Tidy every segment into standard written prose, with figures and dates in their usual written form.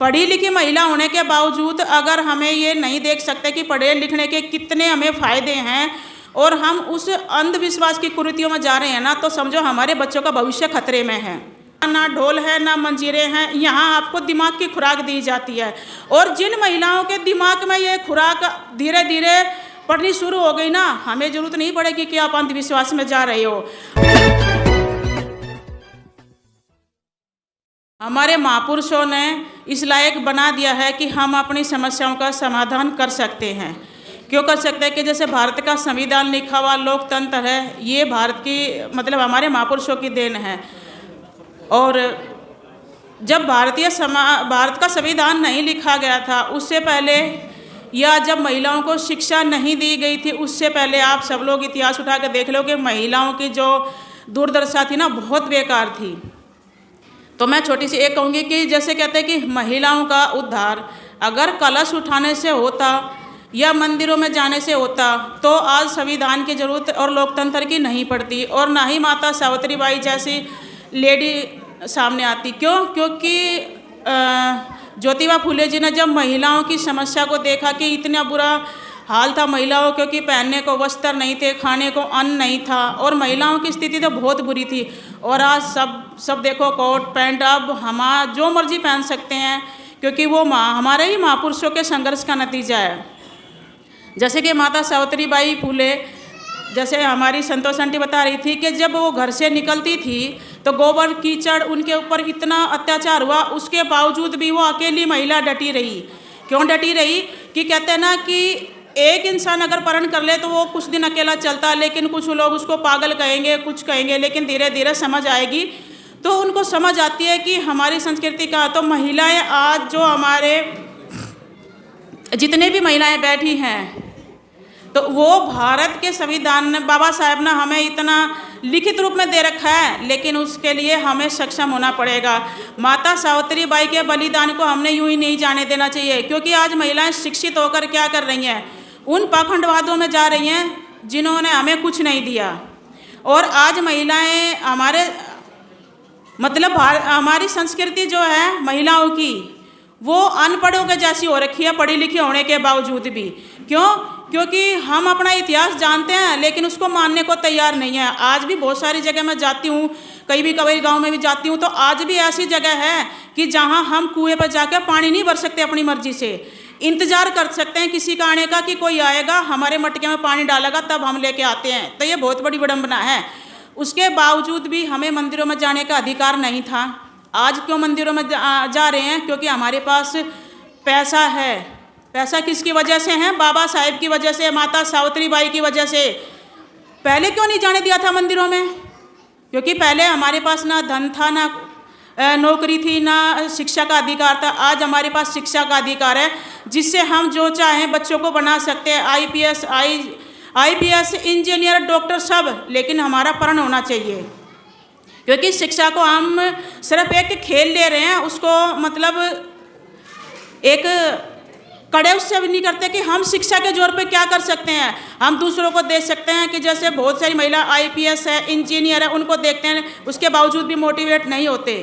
पढ़ी लिखी महिला होने के बावजूद अगर हमें ये नहीं देख सकते कि पढ़े लिखने के कितने हमें फ़ायदे हैं और हम उस अंधविश्वास की कुरीतियों में जा रहे हैं ना, तो समझो हमारे बच्चों का भविष्य खतरे में है। ना ढोल है ना मंजीरे हैं, यहाँ आपको दिमाग की खुराक दी जाती है। और जिन महिलाओं के दिमाग में ये खुराक धीरे धीरे पड़नी शुरू हो गई ना, हमें ज़रूरत नहीं पड़ेगी कि आप अंधविश्वास में जा रहे हो। हमारे महापुरुषों ने इस लायक बना दिया है कि हम अपनी समस्याओं का समाधान कर सकते हैं। क्यों कर सकते हैं कि जैसे भारत का संविधान लिखा हुआ लोकतंत्र है, ये भारत की मतलब हमारे महापुरुषों की देन है। और जब भारत का संविधान नहीं लिखा गया था, उससे पहले या जब महिलाओं को शिक्षा नहीं दी गई थी, उससे पहले आप सब लोग इतिहास उठा कर देख लो कि महिलाओं की जो दुर्दशा थी ना, बहुत बेकार थी। तो मैं छोटी सी एक कहूँगी कि जैसे कहते हैं कि महिलाओं का उद्धार अगर कलश उठाने से होता या मंदिरों में जाने से होता, तो आज संविधान की ज़रूरत और लोकतंत्र की नहीं पड़ती, और ना ही माता सावित्रीबाई जैसी लेडी सामने आती। क्यों? क्योंकि ज्योतिबा फुले जी ने जब महिलाओं की समस्या को देखा कि इतना बुरा हाल था महिलाओं, क्योंकि पहनने को वस्त्र नहीं थे, खाने को अन्न नहीं था, और महिलाओं की स्थिति तो बहुत बुरी थी। और आज सब देखो कोट पैंट अब हम जो मर्जी पहन सकते हैं, क्योंकि वो हमारे ही महापुरुषों के संघर्ष का नतीजा है। जैसे कि माता सावित्रीबाई फुले, जैसे हमारी संतोष आंटी बता रही थी कि जब वो घर से निकलती थी तो गोबर कीचड़ उनके ऊपर इतना अत्याचार हुआ, उसके बावजूद भी वो अकेली महिला डटी रही। क्यों डटी रही? कि कहते हैं ना कि एक इंसान अगर परण कर ले तो वो कुछ दिन अकेला चलता, लेकिन कुछ लोग उसको पागल कहेंगे, कुछ कहेंगे, लेकिन धीरे धीरे समझ आएगी। तो उनको समझ आती है कि हमारी संस्कृति का, तो महिलाएं आज जो हमारे जितने भी महिलाएं बैठी हैं, तो वो भारत के संविधान ने बाबा साहब ने हमें इतना लिखित रूप में दे रखा है, लेकिन उसके लिए हमें सक्षम होना पड़ेगा। माता सावित्रीबाई के बलिदान को हमने यूं ही नहीं जाने देना चाहिए, क्योंकि आज महिलाएं शिक्षित होकर क्या कर रही हैं? उन पाखंडवादों में जा रही हैं जिन्होंने हमें कुछ नहीं दिया। और आज महिलाएं हमारे मतलब हमारी संस्कृति जो है महिलाओं की, वो अनपढ़ों के जैसी हो रखी है, पढ़ी लिखी होने के बावजूद भी। क्यों? क्योंकि हम अपना इतिहास जानते हैं लेकिन उसको मानने को तैयार नहीं है। आज भी बहुत सारी जगह मैं जाती हूँ, कई गांव में भी जाती हूँ, तो आज भी ऐसी जगह है कि जहाँ हम कुएं पर जाकर पानी नहीं भर सकते अपनी मर्जी से। इंतज़ार कर सकते हैं किसी का आने का कि कोई आएगा हमारे मटके में पानी डालेगा तब हम लेके आते हैं। तो ये बहुत बड़ी विडंबना है। उसके बावजूद भी हमें मंदिरों में जाने का अधिकार नहीं था। आज क्यों मंदिरों में जा रहे हैं? क्योंकि हमारे पास पैसा है। पैसा किसकी वजह से है? बाबा साहेब की वजह से, माता सावित्रीबाई की वजह से। पहले क्यों नहीं जाने दिया था मंदिरों में? क्योंकि पहले हमारे पास ना धन था, ना नौकरी थी, ना शिक्षा का अधिकार था। आज हमारे पास शिक्षा का अधिकार है, जिससे हम जो चाहें बच्चों को बना सकते हैं, आईपीएस, इंजीनियर, डॉक्टर सब। लेकिन हमारा पढ़ना होना चाहिए, क्योंकि शिक्षा को हम सिर्फ एक खेल ले रहे हैं, उसको मतलब एक कड़े उससे भी नहीं करते कि हम शिक्षा के जोर पे क्या कर सकते हैं। हम दूसरों को देख सकते हैं कि जैसे बहुत सारी महिला आईपीएस है, इंजीनियर है, उनको देखते हैं, उसके बावजूद भी मोटिवेट नहीं होते।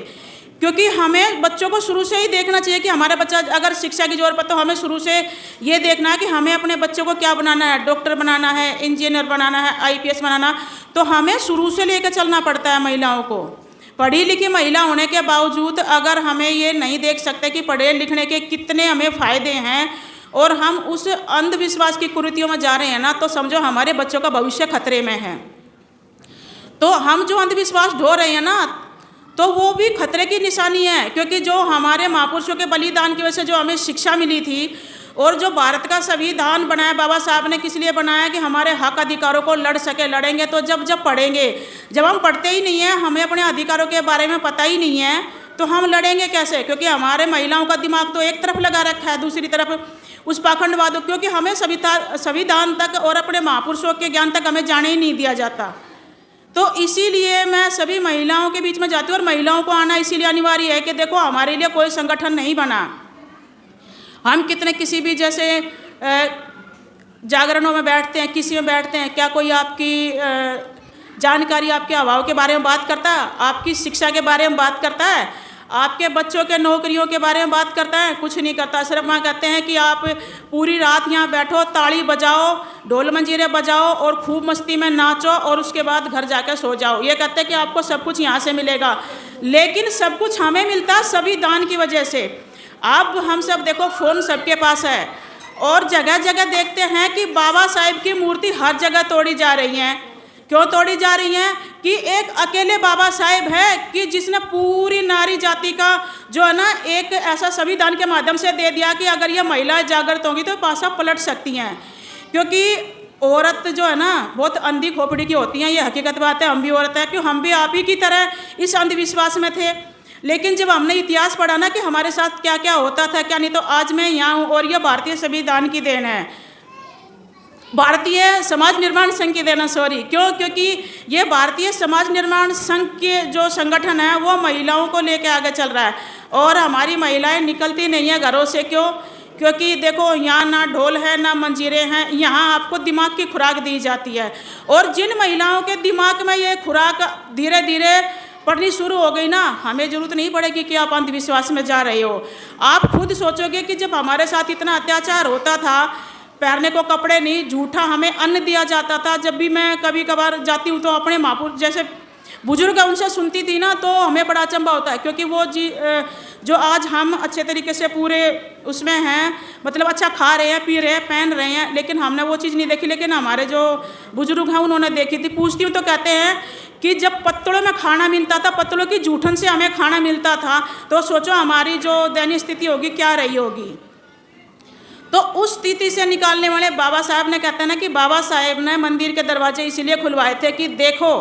क्योंकि हमें बच्चों को शुरू से ही देखना चाहिए कि हमारा बच्चा अगर शिक्षा के जोर पर, तो हमें शुरू से ये देखना है कि हमें अपने बच्चों को क्या बनाना है, डॉक्टर बनाना है, इंजीनियर बनाना है, आईपीएस बनाना। तो हमें शुरू से लेकर चलना पड़ता है महिलाओं को। पढ़ी लिखी महिला होने के बावजूद अगर हमें ये नहीं देख सकते कि पढ़े लिखने के कितने हमें फ़ायदे हैं और हम उस अंधविश्वास की कुरीतियों में जा रहे हैं ना, तो समझो हमारे बच्चों का भविष्य खतरे में है। तो हम जो अंधविश्वास ढो रहे हैं ना, तो वो भी खतरे की निशानी है। क्योंकि जो हमारे महापुरुषों के बलिदान की वजह से जो हमें शिक्षा मिली थी, और जो भारत का संविधान बनाया बाबा साहब ने किस लिए बनाया? कि हमारे हक अधिकारों को लड़ सके। लड़ेंगे तो जब पढ़ेंगे। जब हम पढ़ते ही नहीं हैं, हमें अपने अधिकारों के बारे में पता ही नहीं है, तो हम लड़ेंगे कैसे? क्योंकि हमारे महिलाओं का दिमाग तो एक तरफ लगा रखा है, दूसरी तरफ उस पाखंडवादों। क्योंकि हमें संविधान तक और अपने महापुरुषों के ज्ञान तक हमें जाने ही नहीं दिया जाता। तो इसीलिए मैं सभी महिलाओं के बीच में जाती हूँ, और महिलाओं को आना इसीलिए अनिवार्य है कि देखो हमारे लिए कोई संगठन नहीं बना। हम कितने किसी भी जैसे जागरणों में बैठते हैं, किसी में बैठते हैं, क्या कोई आपकी जानकारी, आपके अभाव के बारे में बात करता है? आपकी शिक्षा के बारे में बात करता है? आपके बच्चों के नौकरियों के बारे में बात करता है? कुछ नहीं करता। सिर्फ वहाँ कहते हैं कि आप पूरी रात यहाँ बैठो, ताली बजाओ, ढोल मंजीरे बजाओ और खूब मस्ती में नाचो और उसके बाद घर जाकर सो जाओ। ये कहते हैं कि आपको सब कुछ यहाँ से मिलेगा, लेकिन सब कुछ हमें मिलता है संविधान की वजह से। अब हम सब देखो, फ़ोन सबके पास है और जगह जगह देखते हैं कि बाबा साहेब की मूर्ति हर जगह तोड़ी जा रही है। क्यों तोड़ी जा रही हैं? कि एक अकेले बाबा साहेब है कि जिसने पूरी नारी जाति का जो है ना एक ऐसा संविधान के माध्यम से दे दिया कि अगर ये महिलाएं जागृत होंगी तो पासा पलट सकती हैं। क्योंकि औरत जो है ना बहुत अंधी खोपड़ी की होती हैं, ये हकीकत बात है। हम भी औरत हैं, क्यों हम भी आप ही की तरह इस अंधविश्वास में थे। लेकिन जब हमने इतिहास पढ़ा ना कि हमारे साथ क्या क्या होता था क्या नहीं, तो आज मैं यहाँ हूँ और ये भारतीय संविधान की देन है, भारतीय समाज निर्माण संघ की देना। सॉरी, क्यों? क्योंकि ये भारतीय समाज निर्माण संघ के जो संगठन है वो महिलाओं को लेकर आगे चल रहा है और हमारी महिलाएं निकलती नहीं है घरों से। क्यों? क्योंकि देखो, यहाँ ना ढोल है ना मंजीरे हैं, यहाँ आपको दिमाग की खुराक दी जाती है। और जिन महिलाओं के दिमाग में ये खुराक धीरे धीरे पड़नी शुरू हो गई ना, हमें ज़रूरत नहीं पड़ेगी कि आप अंधविश्वास में जा रहे हो। आप खुद सोचोगे कि जब हमारे साथ इतना अत्याचार होता था, पहनने को कपड़े नहीं, झूठा हमें अन्न दिया जाता था। जब भी मैं कभी कभार जाती हूँ तो अपने महापुरुष जैसे बुजुर्ग उनसे सुनती थी ना, तो हमें बड़ा अचंभा होता है। क्योंकि वो जो आज हम अच्छे तरीके से पूरे उसमें हैं, मतलब अच्छा खा रहे हैं, पी रहे हैं, पहन रहे हैं, लेकिन हमने वो चीज़ नहीं देखी। लेकिन हमारे जो बुजुर्ग हैं उन्होंने देखी थी। पूछती हूँ तो कहते हैं कि जब पत्तलों में खाना मिलता था, पत्तलों की जूठन से हमें खाना मिलता था, तो सोचो हमारी जो दयनीय स्थिति होगी क्या रही होगी। तो उस स्थिति से निकालने वाले बाबा साहब ने, कहते हैं ना कि बाबा साहेब ने मंदिर के दरवाजे इसलिए खुलवाए थे कि देखो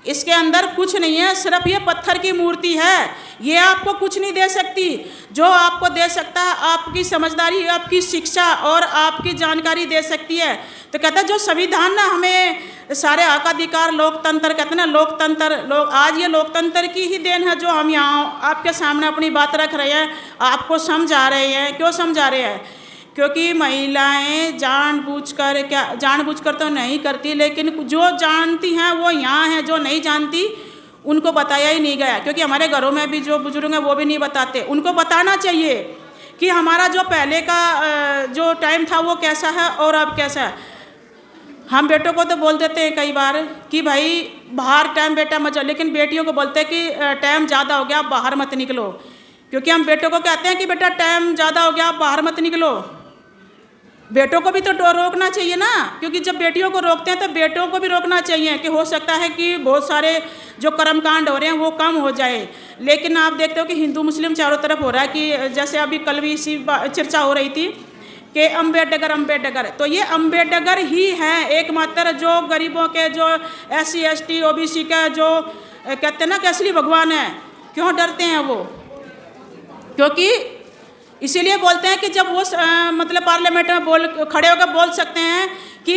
इसके अंदर कुछ नहीं है, सिर्फ ये पत्थर की मूर्ति है, ये आपको कुछ नहीं दे सकती। जो आपको दे सकता है आपकी समझदारी, आपकी शिक्षा और आपकी जानकारी दे सकती है। तो कहता है जो संविधान ना हमें सारे हक अधिकार, लोकतंत्र कहते हैं ना, लोकतंत्र आज ये लोकतंत्र की ही देन है जो हम यहाँ आपके सामने अपनी बात रख रहे हैं, आपको समझा रहे हैं। क्यों समझा रहे हैं? क्योंकि महिलाएं जानबूझकर तो नहीं करती, लेकिन जो जानती हैं वो यहाँ हैं, जो नहीं जानती उनको बताया ही नहीं गया। क्योंकि हमारे घरों में भी जो बुजुर्ग हैं वो भी नहीं बताते। उनको बताना चाहिए कि हमारा जो पहले का जो टाइम था वो कैसा है और अब कैसा है। हम बेटों को तो बोल देते हैं कई बार कि भाई बाहर टाइम बेटा मत जाओ, लेकिन बेटियों को बोलते हैं कि टाइम ज़्यादा हो गया आप बाहर मत निकलो। क्योंकि हम बेटों को कहते हैं कि बेटा टाइम ज़्यादा हो गया आप बाहर मत निकलो। बेटों को भी तो रोकना चाहिए ना, क्योंकि जब बेटियों को रोकते हैं तो बेटों को भी रोकना चाहिए कि हो सकता है कि बहुत सारे जो कर्मकांड हो रहे हैं वो कम हो जाए। लेकिन आप देखते हो कि हिंदू मुस्लिम चारों तरफ हो रहा है कि जैसे अभी कल भी इसी चर्चा हो रही थी कि अम्बेडकर, तो ये अम्बेडकर ही हैं एकमात्र जो गरीबों के, जो SC ST OBC का जो कहते हैं ना कि असली भगवान है। क्यों डरते हैं वो? क्योंकि इसीलिए बोलते हैं कि जब वो मतलब पार्लियामेंट में खड़े होकर बोल सकते हैं कि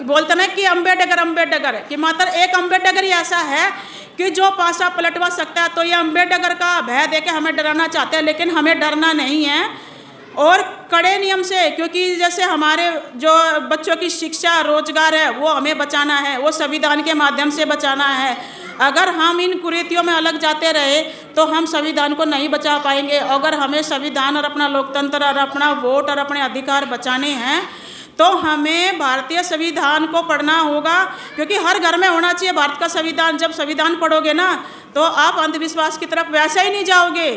बोलते ना कि अम्बेडकर कि मात्र एक अम्बेडकर ही ऐसा है कि जो पासा पलटवा सकता है। तो ये अम्बेडकर का भय देके हमें डराना चाहते हैं, लेकिन हमें डरना नहीं है और कड़े नियम से। क्योंकि जैसे हमारे जो बच्चों की शिक्षा रोजगार है वो हमें बचाना है, वो संविधान के माध्यम से बचाना है। अगर हम इन कुरीतियों में अलग जाते रहे तो हम संविधान को नहीं बचा पाएंगे। अगर हमें संविधान और अपना लोकतंत्र और अपना वोट और अपने अधिकार बचाने हैं तो हमें भारतीय संविधान को पढ़ना होगा, क्योंकि हर घर में होना चाहिए भारत का संविधान। जब संविधान पढ़ोगे ना तो आप अंधविश्वास की तरफ वैसे ही नहीं जाओगे।